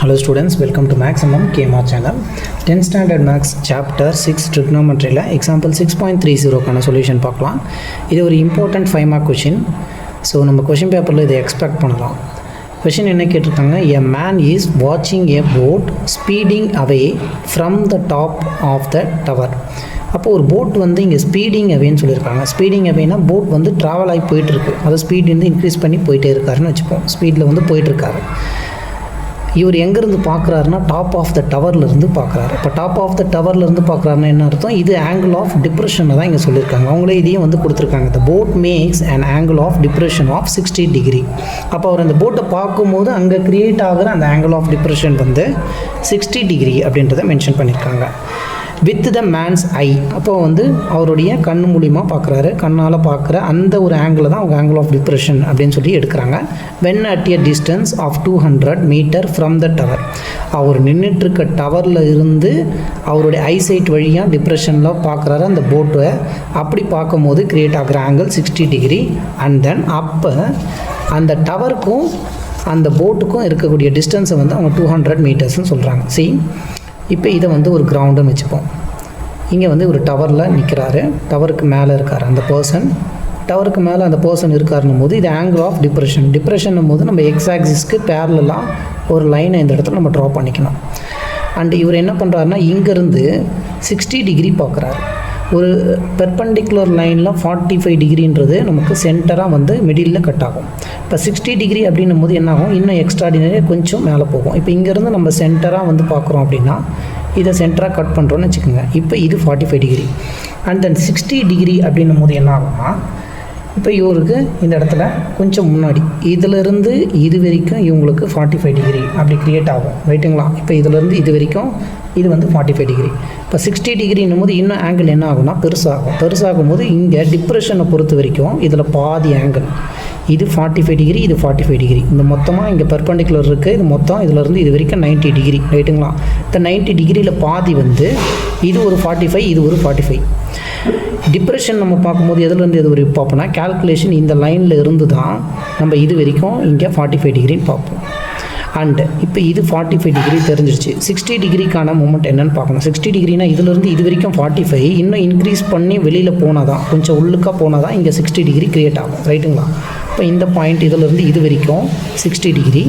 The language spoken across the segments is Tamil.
Hello students, welcome to Maximum KMR channel. 10th standard Max chapter 6 trigonometry la example 6.30 கான சொல்யூஷன் பார்க்கலாம். இது ஒரு இம்பார்ட்டன்ட் 5 மார்க் கொஷின். ஸோ நம்ம கொஷின் பேப்பரில் இதை எக்ஸ்பெக்ட் பண்ணலாம். கொஷின் என்ன கேட்டிருக்காங்க, எ மேன் இஸ் வாட்சிங் a boat speeding away from the top of the tower. அப்போது ஒரு போட் வந்து இங்கே ஸ்பீடிங் அவேன்னு சொல்லியிருக்காங்க. ஸ்பீடிங் அவேனா போட் வந்து ட்ராவல் ஆகி போயிட்டுருக்கு, அதை ஸ்பீட் வந்து இன்க்ரீஸ் பண்ணி போயிட்டே இருக்காருன்னு வச்சுப்போம். ஸ்பீடில் வந்து போயிட்டுருக்காரு. இவர் எங்கேருந்து பார்க்குறாருன்னா டாப் ஆஃப் த டவர்லேருந்து பார்க்குறாரு. இப்போ டாப் ஆஃப் த டவர்லேருந்து பார்க்குறாருன்னா என்ன அர்த்தம், இது ஆங்கிள் ஆஃப் டிப்ரெஷனை தான் இங்கே சொல்லியிருக்காங்க. அவங்களே இதையும் வந்து கொடுத்துருக்காங்க, the boat makes and angle of depression of 60 degree. அப்போ அவர் அந்த போட்டை பார்க்கும்போது அங்கே க்ரியேட் ஆகிற அந்த ஆங்கிள் ஆஃப் டிப்ரெஷன் வந்து 60 டிகிரி அப்படின்றத மென்ஷன் பண்ணியிருக்காங்க. வித் த மேன்ஸ் ஐ, அப்போ வந்து அவருடைய கண் மூலிமா பார்க்குறாரு, கண்ணால் பார்க்குற அந்த ஒரு ஆங்கிள் தான் அவங்க ஆங்கிள் ஆஃப் டிப்ரெஷன் அப்படின்னு சொல்லி எடுக்கிறாங்க. When at a distance of 200 metre from the tower, அவர் நின்றுட்டுருக்க டவரில் இருந்து அவருடைய ஐசைட் வழியாக டிப்ரெஷனில் பார்க்குறாரு அந்த போட்டை. அப்படி பார்க்கும்போது கிரியேட் ஆகிற ஆங்கிள் 60 டிகிரி. அண்ட் தென் அப்போ அந்த டவருக்கும் அந்த போட்டுக்கும் இருக்கக்கூடிய டிஸ்டன்ஸை வந்து அவங்க 200 மீட்டர்ஸ்னு சொல்கிறாங்க. சரி, இப்போ இதை வந்து ஒரு கிரவுண்டுன்னு வச்சுப்போம். இங்கே வந்து ஒரு டவரில் நிற்கிறாரு, டவருக்கு மேலே இருக்கார் அந்த பர்சன். டவருக்கு மேலே அந்த பர்சன் இருக்காருன்னும் போது இது ஆங்கிள் ஆஃப் டிப்ரெஷன் போது நம்ம எக்ஸ் ஆக்சிஸ்க்கு பேரலாக ஒரு லைனை இந்த இடத்துல நம்ம ட்ரா பண்ணிக்கணும். அண்டு இவர் என்ன பண்ணுறாருன்னா இங்கேருந்து 60 டிகிரி பார்க்குறாரு. ஒரு பெர்பெண்டிகுலர் லைனில் 45 டிகிரின்றது நமக்கு சென்டராக வந்து மிடில் கட் ஆகும். இப்போ 60 டிகிரி அப்படின்னும் போது என்ன ஆகும், இன்னும் எக்ஸ்ட்ராடினரியாக கொஞ்சம் மேலே போகும். இப்போ இங்கேருந்து நம்ம சென்டராக வந்து பார்க்குறோம் அப்படின்னா இதை சென்டராக கட் பண்ணுறோன்னு வச்சுக்கோங்க. இப்போ இது 45 டிகிரி. அண்ட் தென் 60 டிகிரி அப்படின்னும் போது என்ன ஆகும்னா, இப்போ இவருக்கு இந்த இடத்துல கொஞ்சம் முன்னாடி இதிலிருந்து இது வரைக்கும் இவங்களுக்கு 45 டிகிரி அப்படி க்ரியேட் ஆகும், ரைட்டுங்களா? இப்போ இதிலேருந்து இது வரைக்கும் இது வந்து 45 டிகிரி. இப்போ 60 டிகிரின்னும் போது இன்னும் ஆங்கிள் என்ன ஆகும்னா பெருசாகும் போது இங்கே டிப்ரெஷனை பொறுத்த வரைக்கும் இதில் பாதி ஆங்கிள் இது 45 டிகிரி, இது 45 டிகிரி. இந்த மொத்தமாக இங்கே பெர்பெண்டிகுலர் இருக்குது, இது மொத்தம் இதிலேருந்து இது வரைக்கும் 90 டிகிரி, ரைட்டுங்களா? இந்த 90 டிகிரியில் பாதி வந்து இது ஒரு 45, இது ஒரு 45. டிப்ரெஷன் நம்ம பார்க்கும்போது எதுலேருந்து எது வரைக்கும் பார்ப்போம்னா கேல்குலேஷன் இந்த லைனில் இருந்து தான் நம்ம இது வரைக்கும் இங்கே 45 டிகிரின்னு பார்ப்போம். அண்டு இப்போ இது 45 டிகிரி தெரிஞ்சிருச்சு. 60 டிகிரிக்கான மூமெண்ட் என்னென்னு பார்க்கணும். 60 டிகிரினா இதிலேருந்து இது வரைக்கும் 45, இன்னும் இன்க்ரீஸ் பண்ணி வெளியில் போனால் தான், கொஞ்சம் உள்ளுக்காக போனால் தான் இங்கே 60 டிகிரி க்ரியேட் ஆகும், ரைட்டுங்களா? இப்போ இந்த பாயிண்ட் இதிலேருந்து இது வரைக்கும் 60 டிகிரி,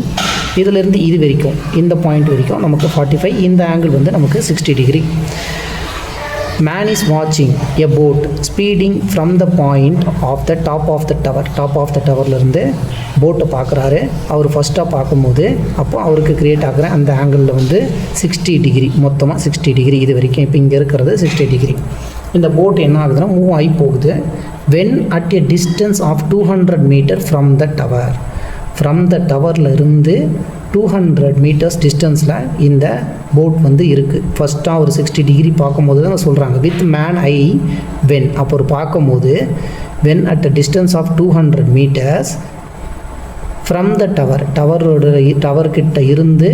இதிலேருந்து இது வரைக்கும் இந்த பாயிண்ட் வரைக்கும் நமக்கு 45, இந்த ஆங்கிள் வந்து நமக்கு 60 degree. Man is watching a boat speeding from the point of the top of the tower. Top of the டவர்லேருந்து போட்டை பார்க்குறாரு. அவர் ஃபஸ்ட்டாக பார்க்கும்போது அப்போ அவருக்கு க்ரியேட் ஆகிற அந்த ஆங்கிளில் வந்து 60 டிகிரி, மொத்தமாக 60 டிகிரி இது வரைக்கும். இப்போ இங்கே இருக்கிறது 60 டிகிரி. இந்த போட் என்ன ஆகுதுன்னா மூவ் ஆகி போகுது. When at a distance of 200 metre from the tower, from the டவரில் இருந்து 200 மீட்டர்ஸ் டிஸ்டன்ஸில் இந்த போட் வந்து இருக்குது. ஃபஸ்ட்டாக ஒரு 60 டிகிரி பார்க்கும்போது தான் சொல்கிறாங்க வித் மேன் ஐ வென். அப்போ ஒரு பார்க்கும்போது when at a distance of 200 metres from the டவர்கிட்ட இருந்து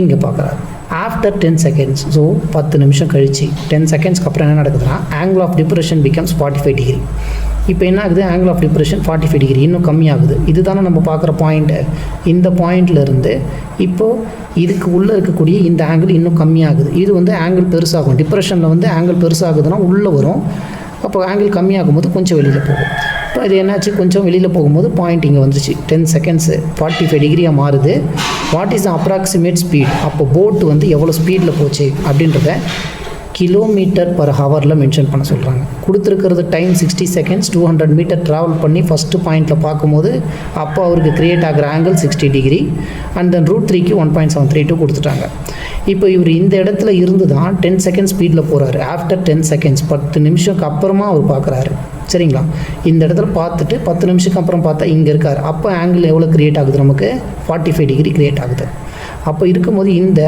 இங்கே பார்க்குறாரு. ஆஃப்டர் 10 செகண்ட்ஸ், ஸோ 10 நிமிஷம் கழிச்சு 10 செகண்ட்ஸ்க்கு அப்புறம் என்ன நடக்குதுன்னா angle of depression becomes 45 degree. இப்போ என்ன ஆகுது, ஆங்கிள் ஆஃப் டிப்ரெஷன் 45 டிகிரி இன்னும் கம்மியாகுது. இது தானே நம்ம பார்க்குற பாயிண்ட்டு. இந்த பாயிண்ட்லேருந்து இப்போது இதுக்கு உள்ளே இருக்கக்கூடிய இந்த ஆங்கிள் இன்னும் கம்மியாகுது. இது வந்து ஆங்கிள் பெருசாகும். டிப்ரெஷனில் வந்து ஆங்கிள் பெருசாகுதுன்னா உள்ளே வரும், அப்போ ஆங்கிள் கம்மியாகும் போது கொஞ்சம் வெளியில் போகும். இப்போ இது என்னாச்சு, கொஞ்சம் வெளியில் போகும்போது பாயிண்ட் இங்கே வந்துச்சு. 10 செகண்ட்ஸு 45 டிகிரியாக மாறுது. What is the approximate speed, அப்போ போட்டு வந்து எவ்வளோ ஸ்பீடில் போச்சு அப்படின்றத கிலோமீட்டர் பர் ஹவரில் மென்ஷன் பண்ண சொல்கிறாங்க. கொடுத்துருக்கிறது டைம் 60 செகண்ட்ஸ், 200 மீட்டர் ட்ராவல் பண்ணி ஃபஸ்ட்டு பாயிண்ட்டில் பார்க்கும்போது அப்போ அவருக்கு க்ரியேட் ஆகிற ஆங்கிள் 60 டிகிரி. அண்ட் தென் √3க்கு 1.732 கொடுத்துட்டாங்க. இப்போ இவர் இந்த இடத்துல இருந்து தான் 10 செகண்ட் ஸ்பீடில் போகிறாரு. ஆஃப்டர் 10 செகண்ட்ஸ் 10 நிமிஷத்துக்கு அப்புறமா அவர் பார்க்குறாரு, சரிங்களா? இந்த இடத்துல பார்த்துட்டு 10 நிமிஷத்துக்கு அப்புறம் பார்த்தா இங்கே இருக்கார். அப்போ ஆங்கிள் எவ்வளோ க்ரியேட் ஆகுது, நமக்கு 45 டிகிரி க்ரியேட் ஆகுது. அப்போ இருக்கும்போது இந்த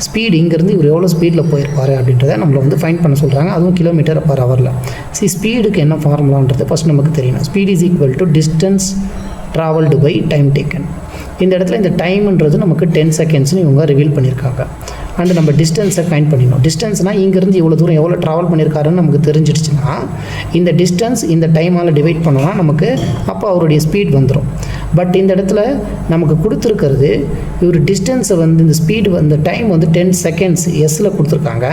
ஸ்பீடு இங்கேருந்து இவர் எவ்வளோ ஸ்பீடில் போயிருப்பார் அப்படின்றத நம்மளை வந்து ஃபைண்ட் பண்ண சொல்கிறாங்க, அதுவும் கிலோமீட்டர் பர் ஹவரில். ஸ்பீடுக்கு என்ன ஃபார்முலான்றது ஃபஸ்ட் நமக்கு தெரியணும். Speed is equal to distance travelled by time taken. இந்த இடத்துல இந்த டைம்ன்றது நமக்கு 10 செகண்ட்ஸ்னு இவங்க ரிவீல் பண்ணியிருக்காங்க. அண்டு நம்ம டிஸ்டன்ஸை ஃபைண்ட் பண்ணிடணும். டிஸ்டன்ஸ்னால் இங்கேருந்து இவ்வளோ தூரம் எவ்வளோ ட்ராவல் பண்ணியிருக்காருன்னு நமக்கு தெரிஞ்சிடுச்சுன்னா இந்த டிஸ்டன்ஸ் இந்த டைமால் டிவைட் பண்ணோன்னா நமக்கு அப்போ அவருடைய ஸ்பீட் வந்துடும். பட் இந்த இடத்துல நமக்கு கொடுத்துருக்கிறது இவர் டிஸ்டன்ஸை வந்து இந்த ஸ்பீடு வந்து டைம் வந்து 10 செகண்ட்ஸ் எஸ்ஸில் கொடுத்துருக்காங்க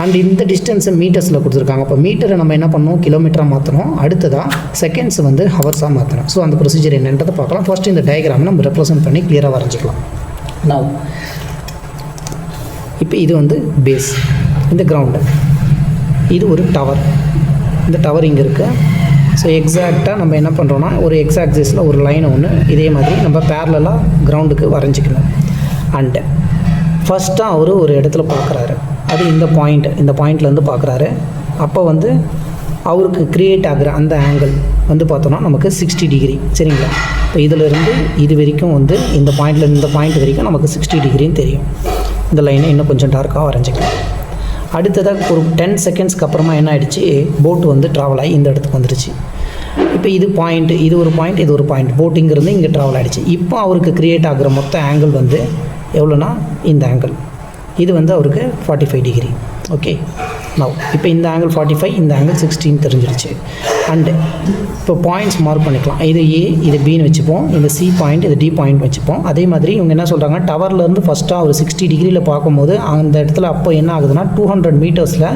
அண்ட் இந்த டிஸ்டன்ஸை மீட்டர்ஸில் கொடுத்துருக்காங்க. இப்போ மீட்டரை நம்ம என்ன பண்ணணும், கிலோமீட்டராக மாற்றணும். அடுத்ததாக செகண்ட்ஸ் வந்து ஹவர்ஸாக மாற்றணும். ஸோ அந்த ப்ரொசீஜர் என்னன்றதை பார்க்கலாம். ஃபர்ஸ்ட் இந்த டயக்ராம் நம்ம ரெப்ரசென்ட் பண்ணி கிளியராக வரைஞ்சிக்கலாம். நவ் இப்போ இது வந்து பேஸ், இந்த கிரவுண்டு, இது ஒரு டவர். இந்த டவர் இங்கே இருக்குது. ஸோ எக்ஸாக்டாக நம்ம என்ன பண்ணுறோன்னா ஒரு எக்ஸ் ஆக்சிஸில் ஒரு லைனை ஒன்று இதே மாதிரி நம்ம பேரலாக கிரவுண்டுக்கு வரைஞ்சிக்கணும். அண்டு ஃபஸ்ட்டாக அவர் ஒரு இடத்துல பார்க்குறாரு, அது இந்த பாயிண்ட்லேருந்து பார்க்குறாரு. அப்போ வந்து அவருக்கு க்ரியேட் ஆகிற அந்த ஆங்கிள் வந்து பார்த்தோன்னா நமக்கு 60 டிகிரி. சரிங்களா? இப்போ இதிலிருந்து இது வரைக்கும் வந்து இந்த பாயிண்ட்லேருந்து இந்த பாயிண்ட் வரைக்கும் நமக்கு 60 டிகிரின்னு தெரியும். இந்த லைனை இன்னும் கொஞ்சம் டார்க்காக வரைஞ்சிக்கலாம். அடுத்ததாக ஒரு 10 செகண்ட்ஸ்க்கு அப்புறமா என்ன ஆகிடுச்சு, போட்டு வந்து ட்ராவல் ஆகி இந்த இடத்துக்கு வந்துருச்சு. இப்போ இது பாயிண்ட், இது ஒரு பாயிண்ட், இது ஒரு பாயிண்ட், போட்டிங்கிறது இங்கே ட்ராவல் ஆகிடுச்சு. இப்போ அவருக்கு க்ரியேட் ஆகிற மொத்த ஆங்கிள் வந்து எவ்வளோனா இந்த ஆங்கிள், இது வந்து அவருக்கு 45 டிகிரி. ஓகே, நவ் இப்போ இந்த ஆங்கிள் 45, இந்த ஆங்கிள் 16 தெரிஞ்சிடுச்சு. அண்டு இப்போ பாயிண்ட்ஸ் மார்க் பண்ணிக்கலாம். இது ஏ, இது பின்னு வச்சுப்போம். இந்த சி பாயிண்ட், இது டி பாயிண்ட் வச்சுப்போம். அதே மாதிரி இவங்க என்ன சொல்கிறாங்க, டவர்லேருந்து ஃபஸ்ட்டாக ஒரு 60 டிகிரியில் பார்க்கும்போது அந்த இடத்துல அப்போ என்ன ஆகுதுன்னா 200 மீட்டர்ஸில்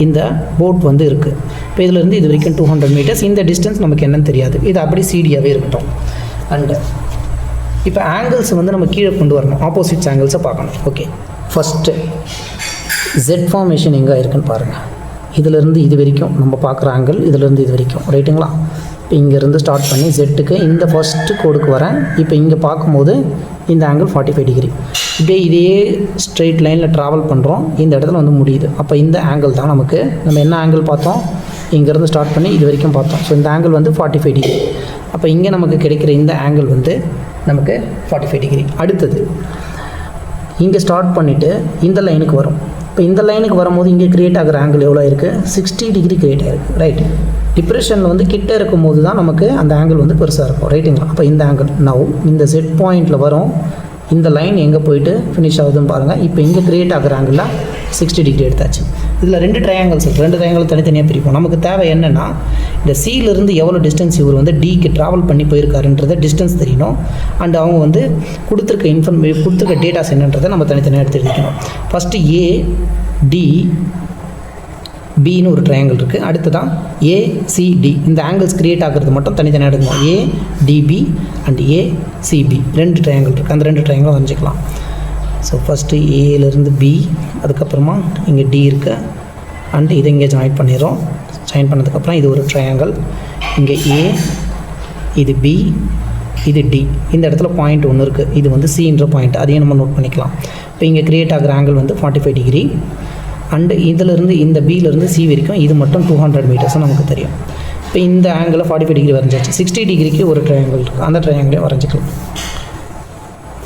இந்த போட் வந்து இருக்குது. இப்போ இதிலேருந்து இது வரைக்கும் 200 மீட்டர்ஸ். இந்த டிஸ்டன்ஸ் நமக்கு என்னன்னு தெரியாது, இது அப்படி சிடியாகவே இருக்கட்டும். அண்டு இப்போ ஆங்கிள்ஸ் வந்து நம்ம கீழே கொண்டு வரணும், ஆப்போசிட்ஸ் ஆங்கிள்ஸை பார்க்கணும். ஓகே, ஃபஸ்ட்டு ஜெட் ஃபார்மேஷன் எங்கே இருக்குன்னு பாருங்கள். இதிலேருந்து இது வரைக்கும் நம்ம பார்க்குற ஆங்கிள், இதிலேருந்து இது வரைக்கும், ரைட்டுங்களா? இப்போ இங்கேருந்து ஸ்டார்ட் பண்ணி ஜெட்டுக்கு இந்த ஃபஸ்ட்டு கோடுக்கு வரேன். இப்போ இங்கே பார்க்கும்போது இந்த ஆங்கிள் 45 டிகிரி. இப்படியே இதே ஸ்ட்ரெயிட் லைனில் ட்ராவல் பண்ணுறோம், இந்த இடத்துல வந்து முடியுது. அப்போ இந்த ஆங்கிள் தான் நமக்கு, நம்ம என்ன ஆங்கிள் பார்த்தோம், இங்கேருந்து ஸ்டார்ட் பண்ணி இது வரைக்கும் பார்த்தோம். ஸோ இந்த ஆங்கிள் வந்து 45 டிகிரி. அப்போ இங்கே நமக்கு கிடைக்கிற இந்த ஆங்கிள் வந்து நமக்கு 45 டிகிரி. அடுத்தது இங்கே ஸ்டார்ட் பண்ணிவிட்டு இந்த லைனுக்கு வரும். இப்போ இந்த லைனுக்கு வரும்போது இங்கே க்ரியேட் ஆகிற ஆங்கிள் எவ்வளோ இருக்குது, 60 டிகிரி க்ரியேட் ஆகிருக்கு. ரைட், டிப்ரெஷனில் வந்து கிட்டே இருக்கும்போது தான் நமக்கு அந்த ஆங்கிள் வந்து பெருசாக இருக்கும். ரைட்டுங்களா? அப்போ இந்த ஆங்கிள் நவ் இந்த செட் பாயிண்ட்டில் வரும், இந்த லைன் எங்கே போயிட்டு ஃபினிஷ் ஆகுதுன்னு பாருங்கள். இப்போ இங்கே க்ரியேட் ஆகிற ஆங்கிளில் 60 டிகிரி எடுத்தாச்சு. இதில் 2 ட்ரையாங்கிள்ஸ் இருக்குது. 2 ட்ரையாங்கிள் தனித்தனியாக பிரிப்போம். நமக்கு தேவை என்னென்னா இந்த சியிலிருந்து எவ்வளோ டிஸ்டன்ஸ் இவர் வந்து டிக்கு ட்ராவல் பண்ணி போயிருக்காருன்றதை டிஸ்டன்ஸ் தெரியணும். அண்ட் அவங்க வந்து கொடுத்துருக்க டேட்டாஸ் என்னன்றதை நம்ம தனித்தனியாக எடுத்து எழுதிக்கணும். ஃபஸ்ட்டு ஏடி பின்னு ஒரு ட்ரையாங்கிள் இருக்குது. அடுத்து தான் ஏசிடி. இந்த ஆங்கிள்ஸ் க்ரியேட் ஆகிறது மட்டும் தனித்தனியாக எடுக்கணும். ஏடிபி அண்ட் ஏசிபி 2 ட்ரையாங்கிள் இருக்குது. அந்த 2 ட்ரையாங்கிளும் வரைஞ்சிக்கலாம். ஸோ ஃபஸ்ட்டு ஏலேருந்து பி, அதுக்கப்புறமா இங்கே டி இருக்குது. அண்ட் இதை இங்கே ஜாயின் பண்ணிடுறோம். ஜாயின் பண்ணதுக்கப்புறம் இது ஒரு ட்ரையாங்கிள். இங்கே ஏ, இது பி, இது டி. இந்த இடத்துல பாயிண்ட் ஒன்று இருக்குது, இது வந்து சின்ற பாயிண்ட், அதையும் நம்ம நோட் பண்ணிக்கலாம். இப்போ இங்கே க்ரியேட் ஆகிற ஆங்கிள் வந்து 45 டிகிரி. அண்டு இதிலேருந்து இந்த பியிலேருந்து சி வரைக்கும் இது மட்டும் 200 மீட்டர்ஸும் நமக்கு தெரியும். இப்போ இந்த ஆங்கிளில் 45 டிகிரி வரைஞ்சாச்சு. 60 டிகிரிக்கு ஒரு ட்ரையாங்கிள் இருக்குது, அந்த ட்ரையாங்கிளே வரைஞ்சிக்கலாம்.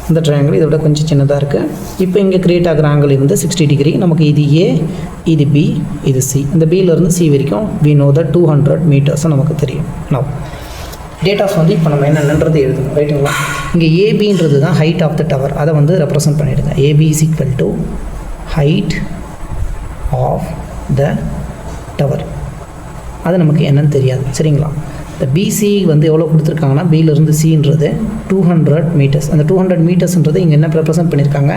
இந்த ட்ரையாங்கிள் இதை விட கொஞ்சம் சின்னதாக இருக்குது. இப்போ இங்கே க்ரியேட் ஆகிற ஆங்கிள் வந்து 60 டிகிரி. நமக்கு இது ஏ, இது பி, இது சி. இந்த பியிலேருந்து சி வரைக்கும் வி நோ த 200 மீட்டர்ஸும் நமக்கு தெரியும். நவ் டேட்டாஸ் வந்து இப்போ நம்ம என்னன்றது எழுதணும். ரைட்டுங்களா? இங்கே ஏபின்றது தான் ஹைட் ஆஃப் த டவர், அதை வந்து ரெப்ரசன்ட் பண்ணிவிடுங்க. A B is equal to height of the tower. அது நமக்கு என்னன்னு தெரியாது. சரிங்களா? இந்த பிசி வந்து எவ்வளோ கொடுத்துருக்காங்கன்னா பியிலிருந்து சின்றது 200 மீட்டர்ஸ். அந்த 200 மீட்டர்ஸ்ன்றது இங்கே என்ன ரெப்ரசன்ட் பண்ணியிருக்காங்க,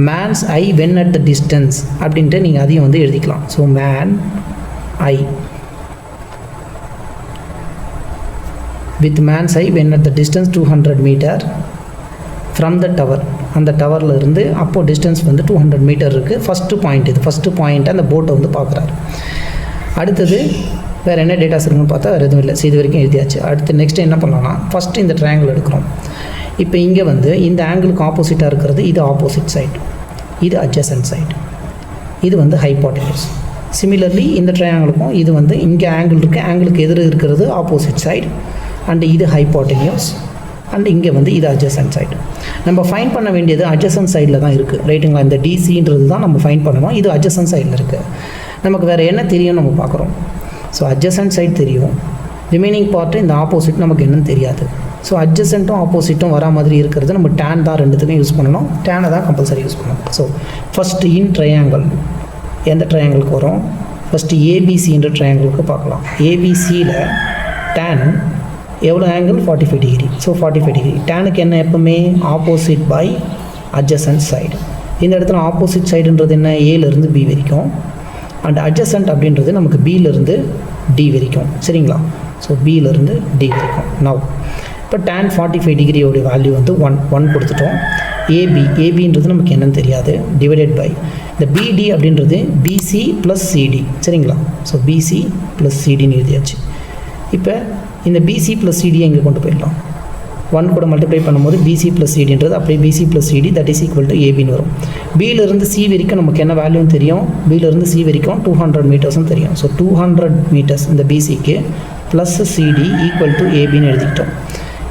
man's eye when at the distance அப்படின்ட்டு நீங்கள் அதையும் வந்து எழுதிக்கலாம். So man eye with man's eye when at the distance 200 meter from the tower. அந்த டவரில் இருந்து அப்போது டிஸ்டன்ஸ் வந்து 200 மீட்டர் இருக்குது. ஃபஸ்ட்டு பாயிண்ட், இது ஃபஸ்ட்டு பாயிண்ட்டை அந்த போட்டை வந்து பார்க்குறாரு. அடுத்தது வேறு என்ன டேட்டாஸ் இருக்குன்னு பார்த்தா வேறு எதுவும் இல்லை. இது வரைக்கும் எழுதியாச்சு. அடுத்து நெக்ஸ்ட்டு என்ன பண்ணலாம்னா ஃபஸ்ட்டு இந்த ட்ரையாங்கிள் எடுக்கிறோம். இப்போ இங்கே வந்து இந்த ஆங்கிளுக்கு ஆப்போசிட்டாக இருக்கிறது இது ஆப்போசிட் சைடு, இது அட்ஜசன்ட் சைடு, இது வந்து ஹைப்போட்டெனஸ். சிமிலர்லி இந்த ட்ரையாங்கிளுக்கும் இது வந்து இங்கே ஆங்கிள் இருக்குது, ஆங்கிளுக்கு எதிர இருக்கிறது ஆப்போசிட் சைடு, அண்டு இது ஹைப்போட்டெனியூஸ், அண்ட் இங்கே வந்து இது அட்ஜசன்ட் சைடு. நம்ம ஃபைன் பண்ண வேண்டியது அட்ஜசன்ட் சைடில் தான் இருக்குது. ரைட்டுங்களா? இந்த டிசின்றது தான் நம்ம ஃபைன் பண்ணணும். இது அட்ஜசன்ட் சைடில் இருக்குது. நமக்கு வேறு என்ன தெரியும் நம்ம பார்க்குறோம். ஸோ அட்ஜசன்ட் சைடு தெரியும், ரிமைனிங் பார்ட்டு இந்த ஆப்போசிட் நமக்கு என்னன்னு தெரியாது. ஸோ அட்ஜசன்ட்டும் ஆப்போசிட்டும் வரா மாதிரி இருக்கிறது நம்ம டேன் தான் ரெண்டுத்துக்கும் யூஸ் பண்ணணும். டேனை தான் கம்பல்சரி யூஸ் பண்ணணும். ஸோ ஃபஸ்ட்டு இன் ட்ரையாங்கிள் எந்த ட்ரையாங்கிளுக்கு வரும், ஃபஸ்ட்டு ஏபிசின்ற ட்ரையாங்கிளுக்கு பார்க்கலாம். ஏபிசியில் டேன் எவ்வளோ ஆங்கிள் 45 டிகிரி. So 45 degree. டேனுக்கு என்ன எப்பவுமே ஆப்போசிட் பை அட்ஜசன்ட் சைடு. இந்த இடத்துல ஆப்போசிட் சைடுன்றது என்ன, ஏலேருந்து பி வரைக்கும். அண்ட் அட்ஜசன்ட் அப்படின்றது நமக்கு பியிலேருந்து டி வரைக்கும். சரிங்களா? ஸோ பியிலேருந்து டி வரைக்கும். நவ் இப்போ tan 45 டிகிரியோடைய வேல்யூ வந்து 1 கொடுத்துட்டோம். ஏபின்றது நமக்கு என்னன்னு தெரியாது. டிவைடட் பை இந்த பிடி அப்படின்றது பிசி ப்ளஸ் சிடி. சரிங்களா? ஸோ பிசி ப்ளஸ் சிடின்னு எழுதியாச்சு. இப்போ இந்த பிசி ப்ளஸ் சிடியை இங்கே கொண்டு போயிடலாம். 1 கூட மல்டிப்ளை பண்ணும்போது பிசி ப்ளஸ் சிடின்றது அப்படியே BC plus CD that is equal to ஏபின்னு வரும். பியிலிருந்து சி வரைக்கும் நமக்கு என்ன வேல்யூன்னு தெரியும். பியிலிருந்து சி வரைக்கும் 200 மீட்டர்ஸும் தெரியும். ஸோ 200 மீட்டர்ஸ் இந்த பிசிக்கு ப்ளஸ் சிடி ஈக்குவல் டு ஏபின்னு எழுதிக்கிட்டோம்.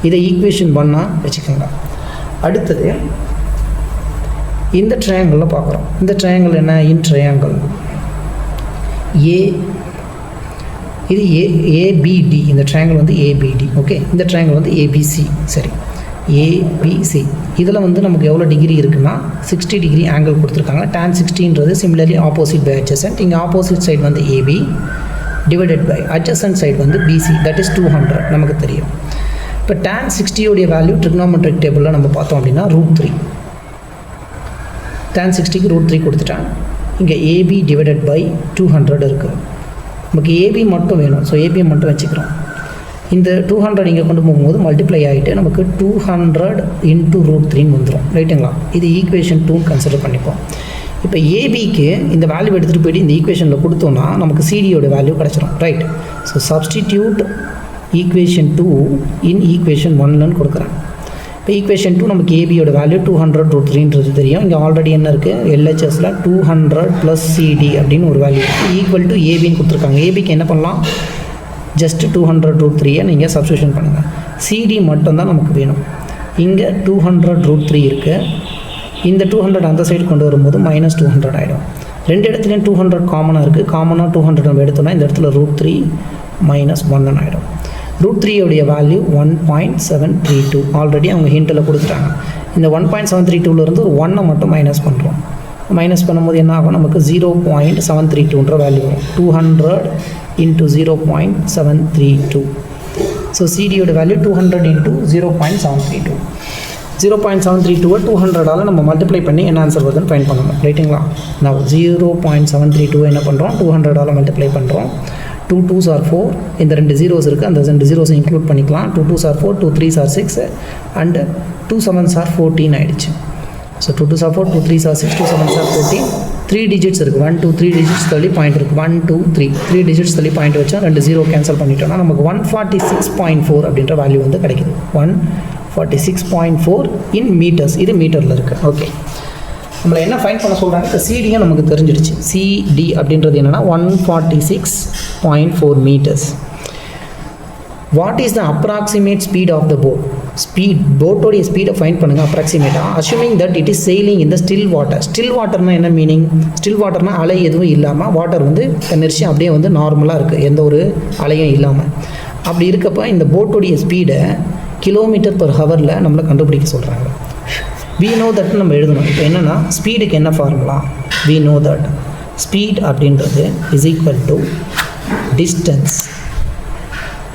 இதை ஈக்குவேஷன் 1 வச்சுக்கோங்க. அடுத்தது இந்த ட்ரையாங்கிளில் பார்க்குறோம். இந்த ட்ரையாங்கிள் என்ன, இன் ட்ரையாங்கிள் ஏ, இது ஏபிடி. இந்த ட்ரையாங்கிள் வந்து ஏபிடி. ஓகே, இந்த ட்ரையாங்கிள் வந்து ஏபிசி. சரி, ஏபிசி. இதில் வந்து நமக்கு எவ்வளோ டிகிரி இருக்குன்னா 60 டிகிரி ஆங்கிள் கொடுத்துருக்காங்க. tan 60ன்றது சிமிலர்லி ஆப்போசிட் பை அட்ஜசன்ட். இங்கே ஆப்போசிட் சைடு வந்து AB divided by adjacent side வந்து பிசி தட் இஸ் 200 நமக்கு தெரியும். இப்போ tan 60 வேல்யூ ட்ரிக்னாமெட்ரிக் டேபிளில் நம்ம பார்த்தோம் அப்படின்னா √3. tan 60க்கு √3 கொடுத்துட்டாங்க. இங்கே ஏபி டிவைடட் பை 200 இருக்குது. நமக்கு ஏபி மட்டும் வேணும். ஸோ ஏபியை மட்டும் வச்சுக்கிறோம். இந்த 200 இங்கே கொண்டு போகும்போது மல்டிப்ளை ஆகிட்டு நமக்கு 200 இன்ட்டு √3 வந்துடும். ரைட்டுங்களா? இது ஈக்குவேஷன் 2 கன்சிடர் பண்ணிப்போம். இப்போ ஏபிக்கு இந்த வேல்யூ எடுத்துகிட்டு போய்ட்டு இந்த ஈக்குவேஷனில் கொடுத்தோன்னா நமக்கு சிடியோட வேல்யூ கிடச்சிரும். Right? So substitute equation 2 in equation 1ன்னு கொடுக்குறேன். இப்போ ஈக்குவேஷன் 2 நமக்கு ஏபியோட வேல்யூ 200 √3ன்றது தெரியும். இங்கே ஆல்ரெடி என்ன இருக்குது, எல்ஹெச்எஸில் 200 ப்ளஸ் சிடி அப்படின்னு ஒரு வேல்யூ இருக்குது. ஈக்குவல் டு ஏபின்னு கொடுத்துருக்காங்க. ஏபிக்கு என்ன பண்ணலாம், ஜஸ்ட்டு 200 √3 நீங்கள் சப்ஸ்டியூஷன் பண்ணுங்கள். சிடி மட்டும்தான் நமக்கு வேணும். இங்கே 200 √3 இருக்குது. இந்த 200 அந்த சைடு கொண்டு வரும்போது -200 ஆகிடும். ரெண்டு இடத்துலையும் 200 காமனாக இருக்குது. காமனாக 200 நம்ம எடுத்தோம்னா இந்த இடத்துல √3 -1 ஆகிடும். √3 வேல்யூ 1.732. ஆல்ரெடி அவங்க ஹிண்டில் கொடுத்துட்டாங்க. இந்த 1.732லேருந்து ஒரு 1 மட்டும் மைனஸ் பண்ணுறோம். மைனஸ் பண்ணும்போது என்ன ஆகும், நமக்கு 0.732ன்ற வேல்யூ வரும். 200 இன்ட்டு 0.732. ஸோ சிடியோட வேல்யூ 200 இன்ட்டு 0.732. 0.732 200ஆல் நம்ம மல்டிப்ளை பண்ணி என்ன ஆன்சர் வருதுன்னு ஃபைண்ட் பண்ணணும். ரைட்டுங்களா? நான் 0.732 என்ன பண்ணுறோம், 200ஆல் மல்டிப்ளை பண்ணுறோம். 2 2s are 4. இந்த 2 zeros இருக்குது, அந்த 2 zeros இன்க்ளூட் பண்ணிக்கலாம். 2 2s are 4, 2 3s are 6 and 2 7s are 14 ஆகிடுச்சு. So 2 2s are 4, 2 3s are 6, 2 7s are 14. 3 digits இருக்குது. 1 2 3 digits தள்ளி பாயிண்ட் இருக்குது. 1 2 3 3 digits தள்ளி பாயிண்ட் வச்சா 2 0 கேன்சல் பண்ணிட்டோம்னா நமக்கு 146.4 அப்படின்ற வேல்யூ வந்து கிடைக்குது. 146.4 இன் மீட்டர்ஸ். இது மீட்டரில் இருக்குது. ஓகே, நம்மளை என்ன ஃபைண்ட் பண்ண சொல்கிறாங்க, இப்போ சிடியும் நமக்கு தெரிஞ்சிடுச்சு. சிடி அப்படின்றது என்னென்னா 146.4 metres. What is the approximate speed of the boat? போட்டோடைய ஸ்பீடை ஃபைண்ட் பண்ணுங்கள் அப்ராக்சிமேட்டாக. Assuming that it is sailing இந்த ஸ்டில் வாட்டர். ஸ்டில் வாட்டர்னால் என்ன மீனிங்? ஸ்டில் வாட்டர்னால் அலை எதுவும் இல்லாமல் வாட்டர் வந்து கன்னிருச்சு அப்படியே வந்து நார்மலாக இருக்குது, எந்த ஒரு அலையும் இல்லாமல். அப்படி இருக்கப்போ இந்த போட்டோடைய ஸ்பீடை கிலோமீட்டர் பர் ஹவரில் நம்மளை கண்டுபிடிக்க சொல்கிறாங்க. we know that நம்ம எழுதணும். இப்போ என்னென்னா ஸ்பீடுக்கு என்ன formula, we know that speed அப்படின்றது is equal to distance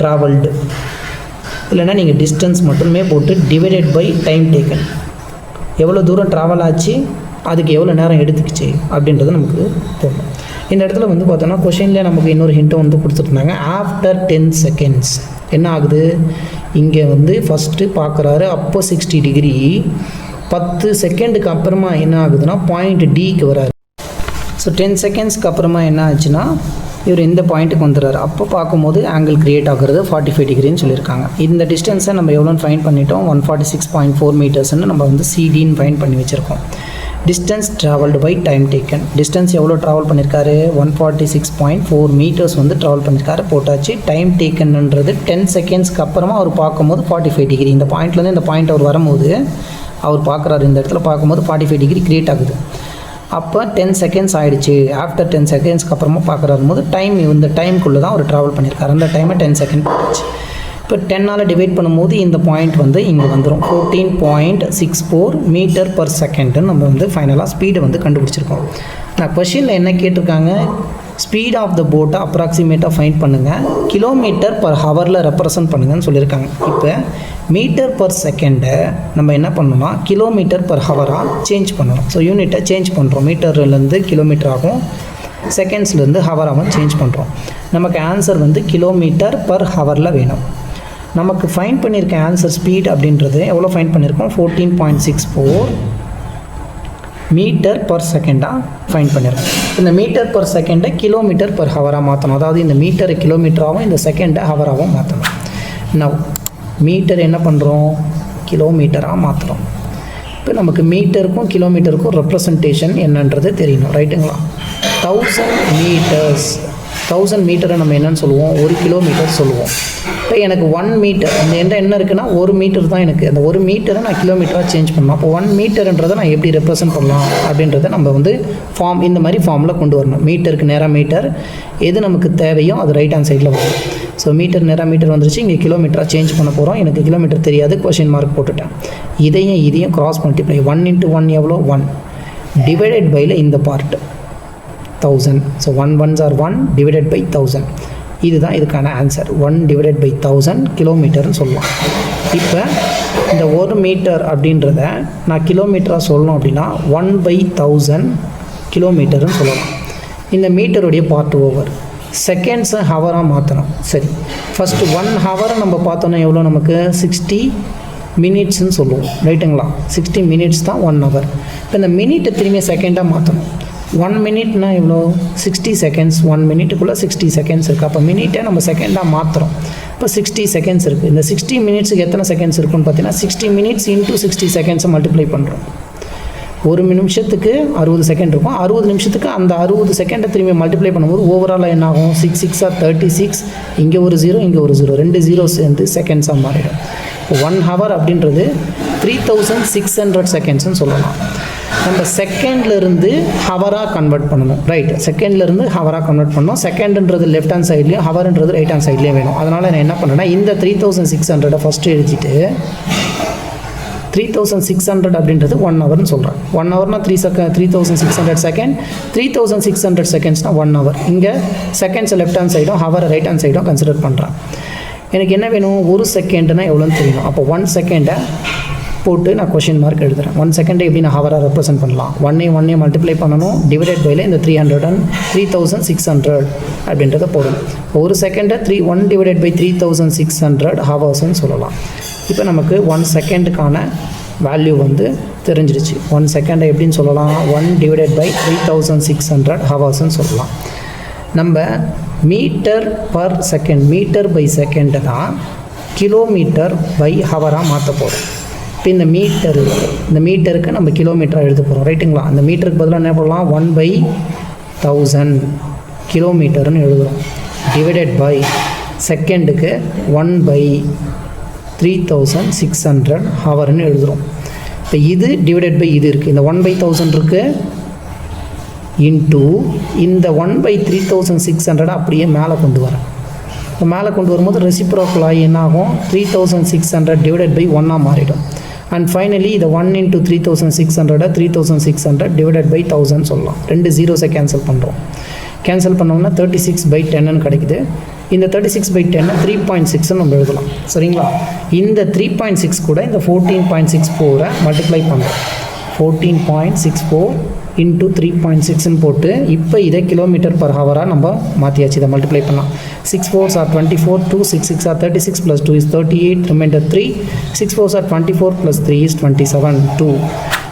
traveled. இல்லைன்னா நீங்கள் டிஸ்டன்ஸ் மட்டுமே போட்டு டிவைடட் பை டைம் டேக்கன். எவ்வளோ தூரம் ட்ராவல் ஆச்சு, அதுக்கு எவ்வளோ நேரம் எடுத்துக்கிச்சு அப்படின்றது நமக்கு போடணும். இந்த இடத்துல வந்து பார்த்தோன்னா கொஷின்லேயே நமக்கு இன்னொரு ஹிண்ட்டும் வந்து கொடுத்துருந்தாங்க. ஆஃப்டர் 10 seconds என்ன ஆகுது, இங்கே வந்து ஃபஸ்ட்டு பார்க்குறாரு அப்போ 60 டிகிரி. 10 செகண்டுக்கு அப்புறமா என்ன ஆகுதுன்னா பாயிண்ட் டிக்கு வராரு. ஸோ 10 செகண்ட்ஸ்க்கு அப்புறமா என்ன ஆச்சுன்னா இவர் இந்த பாயிண்ட்டுக்கு வந்துடுறாரு. அப்போ பார்க்கும்போது ஆங்கிள் க்ரியேட் ஆகுறது 45 டிகிரின்னு சொல்லியிருக்காங்க. இந்த டிஸ்டன்ஸை நம்ம எவ்வளோன்னு ஃபைண்ட் பண்ணிட்டோம், 146.4 மீட்டர்ஸ்ன்னு நம்ம வந்து சிடின்னு ஃபைண்ட் பண்ணி வச்சுருக்கோம். Distance travelled by time taken. Distance எவ்வளோ ட்ராவல் பண்ணியிருக்காரு, 146.4 மீட்டர்ஸ் வந்து ட்ராவல் பண்ணியிருக்காரு போட்டாச்சு. டைம் டேக்கன்ன்றது 10 செகண்ட்ஸ்க்கு அப்புறமா அவர் பார்க்கும்போது 45 டிகிரி. இந்த பாயிண்ட்லேருந்து இந்த பாயிண்ட் அவர் வரும்போது அவர் பார்க்குறாரு, இந்த இடத்துல பார்க்கும்போது 45 டிகிரி க்ரியேட் ஆகுது. அப்போ 10 செகண்ட்ஸ் ஆகிடுச்சு. ஆஃப்டர் 10 செகண்ட்ஸ்க்கு அப்புறமா பார்க்குறாரு போது டைம் இந்த டைமுக்குள்ளே தான் அவர் ட்ராவல் பண்ணியிருக்காரு. அந்த டைமை 10 செகண்ட் ஆகிடுச்சு. இப்போ 10ஆல் டிவைட் பண்ணும்போது இந்த பாயிண்ட் வந்து இங்கே வந்துடும். 14.64 மீட்டர் பர் செகண்டுன்னு நம்ம வந்து ஃபைனலாக ஸ்பீடை வந்து கண்டுபிடிச்சிருக்கோம். நான் கொஷினில் என்ன கேட்டிருக்காங்க, ஸ்பீட் ஆஃப் த போட்டை அப்ராக்சிமேட்டாக ஃபைண்ட் பண்ணுங்கள், கிலோமீட்டர் பர் ஹவரில் ரெப்ரசன்ட் பண்ணுங்கன்னு சொல்லியிருக்காங்க. இப்போ மீட்டர் பர் செகண்டை நம்ம என்ன பண்ணணும்னா கிலோமீட்டர் பர் ஹவராக சேஞ்ச் பண்ணணும். ஸோ யூனிட்டை சேஞ்ச் பண்ணுறோம், மீட்டர்லேருந்து கிலோமீட்டர் ஆகும், செகண்ட்ஸ்லேருந்து ஹவராகவும் சேஞ்ச் பண்ணுறோம். நமக்கு ஆன்சர் வந்து கிலோமீட்டர் பர் ஹவரில் வேணும். நமக்கு ஃபைண்ட் பண்ணியிருக்க ஆன்சர் ஸ்பீட் அப்படின்றது எவ்வளோ ஃபைண்ட் பண்ணியிருக்கோம், 14.64 மீட்டர் பர் செகண்டாக ஃபைண்ட் பண்ணியிருக்கோம். இந்த மீட்டர் பர் செகண்டை கிலோமீட்டர் பர் ஹவராக மாற்றணும். அதாவது இந்த மீட்டரை கிலோமீட்டராகவும் இந்த செகண்டை ஹவராகவும் மாற்றணும். நவ் மீட்டர் என்ன பண்ணுறோம், கிலோமீட்டராக மாற்றுறோம். இப்போ நமக்கு மீட்டருக்கும் கிலோமீட்டருக்கும் ரெப்ரசன்டேஷன் என்னன்றது தெரியணும், ரைட்டுங்களா? 1000 மீட்டர்ஸ், 1000 மீட்டரை நம்ம என்னன்னு சொல்லுவோம், 1 கிலோமீட்டர் சொல்லுவோம். இப்போ எனக்கு 1 மீட்டர் இந்த என்ன இருக்குன்னா 1 மீட்டர் தான் எனக்கு, அந்த 1 மீட்டரை நான் கிலோமீட்டராக சேஞ்ச் பண்ணணும். அப்போ 1 மீட்டர்ன்றதை நான் எப்படி ரெப்ரசன்ட் பண்ணலாம் அப்படின்றத நம்ம வந்து ஃபார்ம் இந்த மாதிரி ஃபார்மில் கொண்டு வரணும். மீட்டருக்கு நேராக மீட்டர், எது நமக்கு தேவையோ அது ரைட் ஹேண்ட் சைடில் வரும். ஸோ மீட்டர் நேராக மீட்டர் வந்துருச்சு, இங்கே கிலோமீட்டராக சேஞ்ச் பண்ண போகிறோம். எனக்கு கிலோமீட்டர் தெரியாது, கொஷின் மார்க் போட்டுட்டேன். இதையும் கிராஸ் மல்டிப்ளை, 1 × 1 எவ்வளோ 1 டிவைடட் பையில் இந்த part 1000. So 1 1s are 1 divided by 1000. இதுதான் இதுக்கான ஆன்சர், 1 டிவைடட் பை 1000 கிலோமீட்டர்னு சொல்லலாம். இப்போ இந்த 1 மீட்டர் அப்படின்றத நான் கிலோமீட்டராக சொல்லணும் அப்படின்னா 1/1000 கிலோமீட்டர்னு சொல்லலாம். இந்த மீட்டருடைய பார்ட் ஓவர், செகண்ட்ஸை ஹவராக மாற்றணும். சரி, ஃபஸ்ட்டு 1 ஹவரை நம்ம பார்த்தோன்னா எவ்வளோ, நமக்கு 60 மினிட்ஸ்ன்னு சொல்லுவோம், ரைட்டுங்களா? 60 மினிட்ஸ் தான் 1 ஹவர். இப்போ இந்த மினிட்டை திரும்பி செகண்டாக மாற்றணும். 1 மினிட்னா எவ்வளோ, 60 செகண்ட்ஸ். 1 மினிட்டுக்குள்ளே 60 செகண்ட்ஸ் இருக்குது. அப்போ மினிட்டை நம்ம செகண்டாக மாற்றுறோம். இப்போ 60 செகண்ட்ஸ் இருக்குது. இந்த 60 மினிட்ஸுக்கு எத்தனை செகண்ட்ஸ் இருக்குன்னு பார்த்தீங்கன்னா 60 மினிட்ஸ் இன்ட்டு 60 செகண்ட்ஸை மல்டிப்ளை பண்ணுறோம். 1 நிமிஷத்துக்கு 60 செகண்ட் இருக்கும். 60 நிமிஷத்துக்கு அந்த 60 செகண்டை திரும்பி மல்டிப்ளை பண்ணும்போது ஓவராலாக என்ன ஆகும், 6 6 are 36, இங்கே ஒரு 0 இங்கே ஒரு 0, 2 0 சேர்ந்து செகண்ட்ஸாக மாறிடும். 1 ஹவர் அப்படின்றது 3600 செகண்ட்ஸ்ன்னு சொல்லலாம். நம்ம செகண்ட்லேருந்து ஹவராக கன்வெர்ட் பண்ணணும், ரைட்? செகண்ட்லேருந்து ஹவராக கன்வெர்ட் பண்ணணும். செகண்ட்ன்றது லெஃப்ட் ஹேண்ட் சைட்லேயும் ஹவர்ன்றது ரைட் ஹேண்ட் சைட்லேயும் வேணும். அதனால் நான் என்ன பண்ணேன்னா இந்த 3600 ஃபஸ்ட்டு எழுதிட்டு 3600 அப்படின்றது 1 ஹவர்னு சொல்கிறேன். 1 ஹவர்னால் 3600 செகண்ட், 3600 செகண்ட்ஸ்னால் 1 ஹவர். இங்கே செகண்ட்ஸை லெஃப்ட் ஹேண்ட் சைடும் ஹவரை ரைட் ஹேண்ட் சைடும் கன்சிடர் பண்ணுறேன். எனக்கு என்ன வேணும், 1 செகண்டுனா எவ்வளோன்னு தெரியணும். அப்போ 1 செகண்டை போட்டு நான் கொஷின் மார்க் எழுதுகிறேன். 1 செகண்டை எப்படி நான் ஹவராக ரெப்ரசென்ட் பண்ணலாம், 1 மல்டிப்ளை பண்ணணும், டிவைடட் பையில் இந்த 3600 அப்படின்றத போடணும். 1 செகண்டை 1 டிவைடட் பை 3600 ஹவர்ஸ்ன்னு சொல்லலாம். இப்போ நமக்கு 1 செகண்டுக்கான வேல்யூ வந்து தெரிஞ்சிருச்சு. 1 செகண்டை எப்படின்னு சொல்லலாம், 1 டிவைடட் பை 3600 ஹவர்ஸ்ன்னு சொல்லலாம். நம்ம metre per second, metre by செகண்டை தான் கிலோமீட்டர் பை ஹவராக மாற்ற போகிறோம். இப்போ இந்த மீட்டருக்கு நம்ம கிலோமீட்டராக எழுத போகிறோம், ரைட்டுங்களா? அந்த மீட்டருக்கு பதிலாக என்ன பண்ணலாம், 1/1000 கிலோமீட்டர்னு எழுதுகிறோம். டிவைடட் பை செகண்டுக்கு 1/3600 ஹவர்னு எழுதுகிறோம். இப்போ இது டிவைடட் பை இது இருக்குது, இந்த 1/1000 இருக்குது, இன்ட்டு இந்த 1/3600 அப்படியே மேலே கொண்டு வரேன். இப்போ மேலே கொண்டு வரும்போது ரெசிப்ரோக்கலாக என்ன ஆகும், 3600 டிவைடட் பை 1 மாறிடும். அண்ட் ஃபைனலி இதை 1 × 3600 டிவைடட் பை 1000 சொல்லலாம். 2 ஜீரோஸை கேன்சல் பண்ணுறோம். கேன்சல் பண்ணோம்னா 36/10 கிடைக்குது. இந்த 36/10 3.6 நம்ம எழுதலாம், சரிங்களா? இந்த 3.6 கூட இந்த 14.64 மல்டிப்ளை பண்ணுறோம். 14.64 இன்ட்டு 3.6ன்னு போட்டு இப்போ இதை கிலோமீட்டர் பர் ஹவராக நம்ம மாற்றியாச்சு. இதை மல்டிப்ளை பண்ணலாம். 6 4s are 24, 2 6 6 are 36 plus 2 is 38, remainder 3, 6 4s are 24 plus 3 is 27, 2,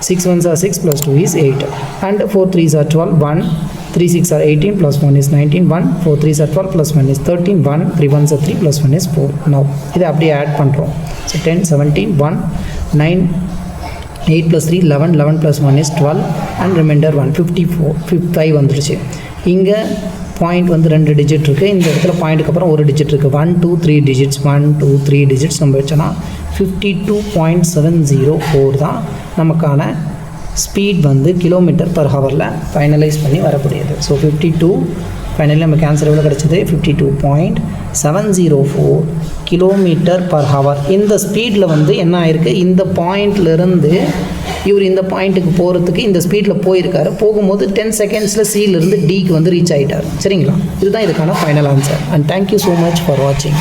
6 1s are 6 plus 2 is 8, and 4 3s are 12, 1, 3 6 are 18 plus 1 is 19, 1, 4 3s are 12 plus 1 is 13, 1, 3 1s are 3 plus 1 is 4. Now இதை அப்படியே ஆட் பண்ணுறோம். So 10 17 1 9 8 plus 3 11, 11 plus 1 is 12, and remainder 1 55 வந்துருச்சு. இங்கே பாயிண்ட் வந்து 2 டிஜிட் இருக்குது. இந்த இடத்துல பாயிண்ட்டுக்கு அப்புறம் ஒரு டிஜிட் இருக்குது. 1 2 3 டிஜிட்ஸ், 1 2 3 டிஜிட்ஸ் நம்ம வச்சோன்னா 52.704 தான் நமக்கான ஸ்பீட் வந்து கிலோமீட்டர் பர் ஹவரில் ஃபைனலைஸ் பண்ணி வரக்கூடியது. ஸோ 52 ஃபைனலி நமக்கு ஆன்சர் எவ்வளோ கிடச்சிது 52.704 கிலோமீட்டர் பர் ஹவர். இந்த ஸ்பீடில் வந்து என்ன ஆயிருக்கு, இந்த பாயிண்ட்லேருந்து இவர் இந்த பாயிண்ட்டுக்கு போகிறதுக்கு இந்த ஸ்பீடில் போயிருக்காரு. போகும்போது 10 செகண்ட்ஸில் சியிலிருந்து டிக்கு வந்து ரீச் ஆகிட்டார். சரிங்களா, இதுதான் இதுக்கான final answer. And thank you so much for வாட்சிங்.